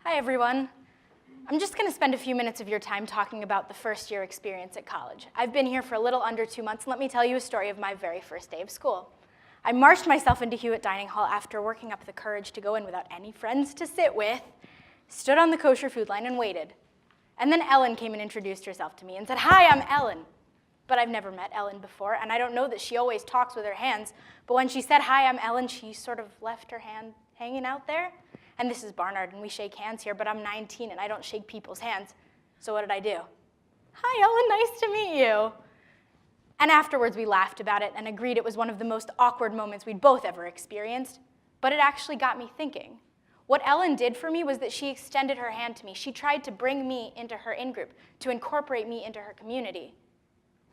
Hi, everyone. I'm just going to spend a few minutes of your time talking about the first year experience at college. I've been here for a little under 2 months, and let me tell you a story of my very first day of school. I marched myself into Hewitt Dining Hall after working up the courage to go in without any friends to sit with, stood on the kosher food line, and waited. And then Ellen came and introduced herself to me and said, "Hi, I'm Ellen." But I've never met Ellen before, and I don't know that she always talks with her hands, but when she said, "Hi, I'm Ellen," she sort of left her hand hanging out there. And this is Barnard, and we shake hands here, but I'm 19, and I don't shake people's hands. So what did I do? "Hi, Ellen, nice to meet you." And afterwards, we laughed about it and agreed it was one of the most awkward moments we'd both ever experienced, but it actually got me thinking. What Ellen did for me was that she extended her hand to me. She tried to bring me into her in-group, to incorporate me into her community.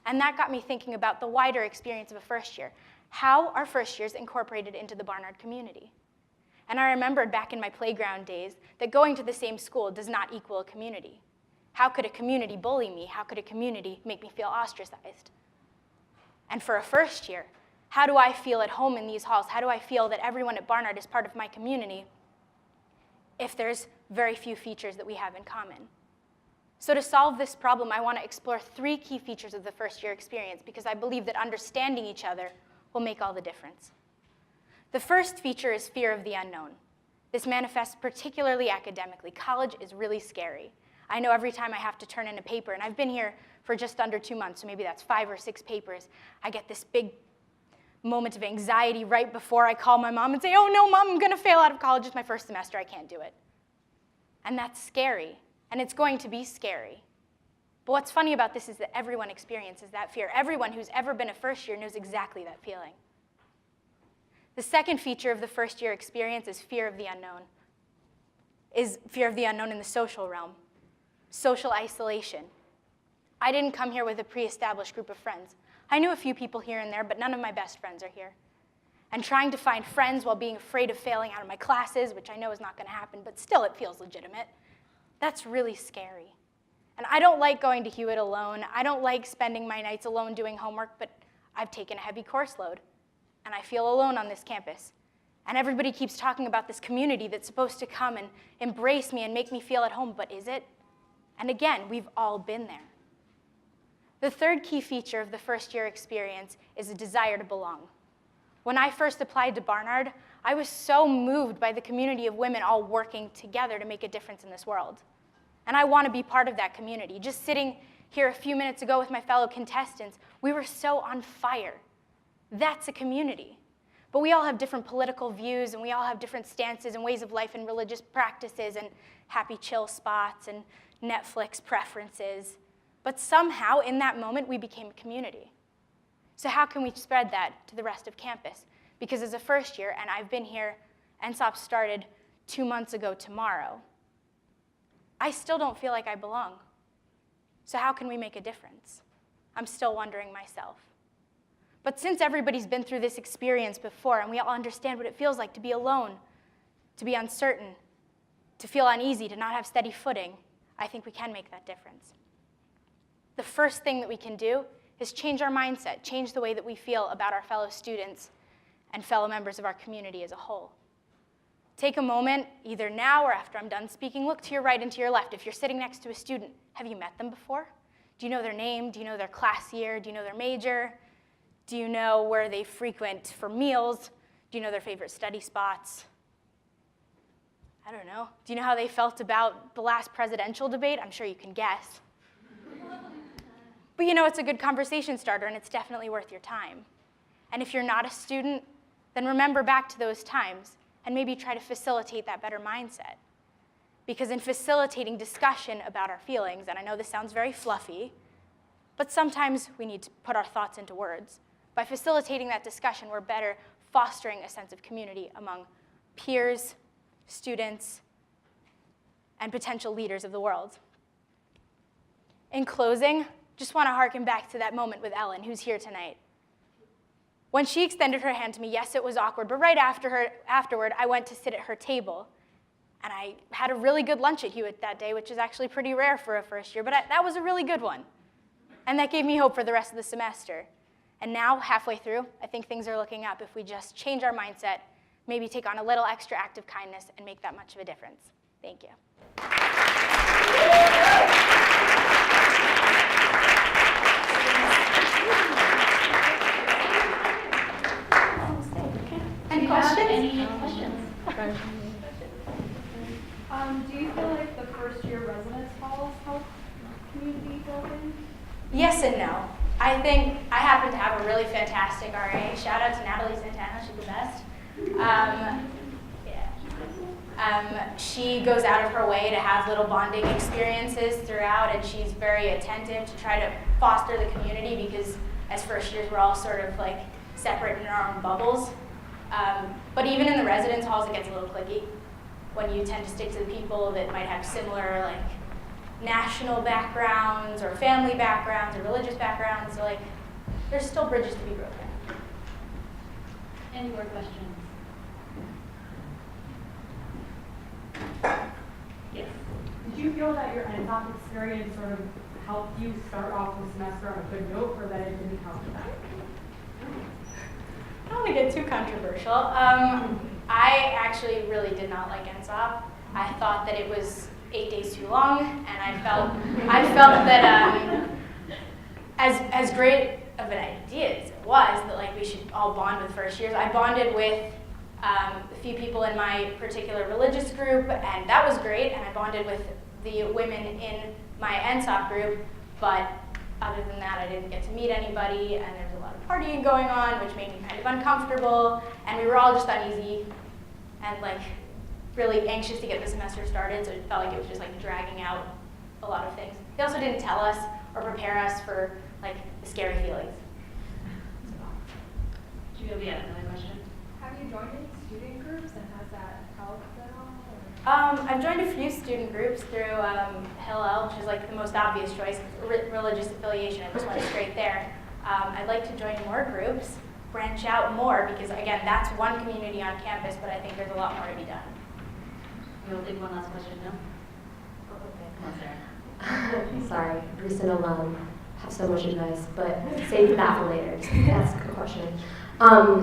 And that got me thinking about the wider experience of a first year. How are first years incorporated into the Barnard community? And I remembered back in my playground days that going to the same school does not equal a community. How could a community bully me? How could a community make me feel ostracized? And for a first year, how do I feel at home in these halls? How do I feel that everyone at Barnard is part of my community if there's very few features that we have in common? So to solve this problem, I want to explore 3 key features of the first year experience because I believe that understanding each other will make all the difference. The first feature is fear of the unknown. This manifests particularly academically. College is really scary. I know every time I have to turn in a paper, and I've been here for just under 2 months, so maybe that's 5 or 6 papers, I get this big moment of anxiety right before I call my mom and say, "Oh no, Mom, I'm gonna fail out of college. It's my first semester, I can't do it." And that's scary, and it's going to be scary. But what's funny about this is that everyone experiences that fear. Everyone who's ever been a first year knows exactly that feeling. The second feature of the first year experience is fear of the unknown in the social realm, social isolation. I didn't come here with a pre-established group of friends. I knew a few people here and there, but none of my best friends are here. And trying to find friends while being afraid of failing out of my classes, which I know is not going to happen, but still it feels legitimate, that's really scary. And I don't like going to Hewitt alone. I don't like spending my nights alone doing homework, but I've taken a heavy course load. And I feel alone on this campus. And everybody keeps talking about this community that's supposed to come and embrace me and make me feel at home, but is it? And again, we've all been there. The third key feature of the first year experience is a desire to belong. When I first applied to Barnard, I was so moved by the community of women all working together to make a difference in this world. And I want to be part of that community. Just sitting here a few minutes ago with my fellow contestants, we were so on fire. That's a community. But we all have different political views, and we all have different stances and ways of life and religious practices and happy chill spots and Netflix preferences. But somehow, in that moment, we became a community. So how can we spread that to the rest of campus? Because as a first year, and I've been here, NSOP started 2 months ago tomorrow, I still don't feel like I belong. So how can we make a difference? I'm still wondering myself. But since everybody's been through this experience before, and we all understand what it feels like to be alone, to be uncertain, to feel uneasy, to not have steady footing, I think we can make that difference. The first thing that we can do is change our mindset, change the way that we feel about our fellow students and fellow members of our community as a whole. Take a moment, either now or after I'm done speaking, look to your right and to your left. If you're sitting next to a student, have you met them before? Do you know their name? Do you know their class year? Do you know their major? Do you know where they frequent for meals? Do you know their favorite study spots? I don't know. Do you know how they felt about the last presidential debate? I'm sure you can guess. But you know, it's a good conversation starter, and it's definitely worth your time. And if you're not a student, then remember back to those times and maybe try to facilitate that better mindset. Because in facilitating discussion about our feelings, and I know this sounds very fluffy, but sometimes we need to put our thoughts into words. By facilitating that discussion, we're better fostering a sense of community among peers, students, and potential leaders of the world. In closing, just want to harken back to that moment with Ellen, who's here tonight. When she extended her hand to me, yes, it was awkward, but right afterward, I went to sit at her table. And I had a really good lunch at Hewitt that day, which is actually pretty rare for a first year, but that was a really good one. And that gave me hope for the rest of the semester. And now, halfway through, I think things are looking up if we just change our mindset, maybe take on a little extra act of kindness, and make that much of a difference. Thank you. Any questions? Any questions? Do you feel like the first year residence halls help community building? Yes and no. I think I happen to have a really fantastic RA. Shout out to Natalie Santana, she's the best. She goes out of her way to have little bonding experiences throughout, and she's very attentive to try to foster the community because as first years we're all sort of like separate in our own bubbles. But even in the residence halls it gets a little cliquey when you tend to stick to the people that might have similar like national backgrounds or family backgrounds or religious backgrounds. So like there's still bridges to be broken. Any more questions? Yes. Did you feel that your NSOP experience sort of helped you start off the semester on a good note, or that it didn't help you? I don't want to get too controversial. I actually really did not like NSOP. I thought that it was 8 days too long, and I felt that as great of an idea as it was, that like we should all bond with first years. I bonded with a few people in my particular religious group, and that was great, and I bonded with the women in my NSOP group, but other than that, I didn't get to meet anybody, and there was a lot of partying going on, which made me kind of uncomfortable, and we were all just uneasy and like really anxious to get the semester started, so it felt like it was just like dragging out a lot of things. They also didn't tell us or prepare us for like the scary feelings. Julia, another question? Have you joined any student groups, and has that helped at all? I've joined a few student groups through Hillel, which is like the most obvious choice, religious affiliation. I just went straight there. I'd like to join more groups, branch out more, because again, that's one community on campus, but I think there's a lot more to be done. We'll take one last question, no? Come on, Sarah. Sorry, recent alum, have so much advice, but save that for later. That's a good question.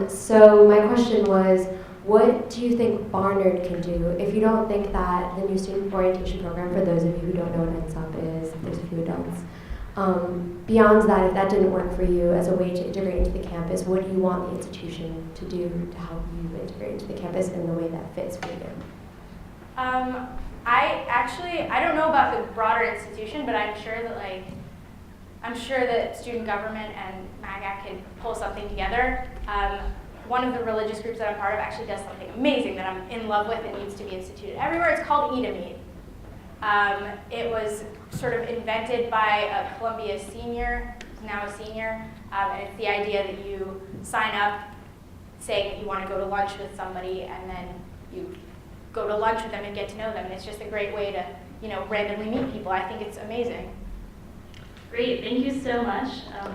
So my question was, what do you think Barnard can do if you don't think that the new student orientation program, for those of you who don't know what NSOP is, there's a few adults, beyond that, if that didn't work for you as a way to integrate into the campus, what do you want the institution to do to help you integrate into the campus in the way that fits for you? I don't know about the broader institution, but I'm sure that student government and MAGAC can pull something together. One of the religious groups that I'm part of actually does something amazing that I'm in love with and needs to be instituted everywhere. It's called Eat a Meat. It was sort of invented by a Columbia senior, who's now a senior, and it's the idea that you sign up saying that you want to go to lunch with somebody, and then you go to lunch with them and get to know them. And it's just a great way to, randomly meet people. I think it's amazing. Great, thank you so much, Sarah.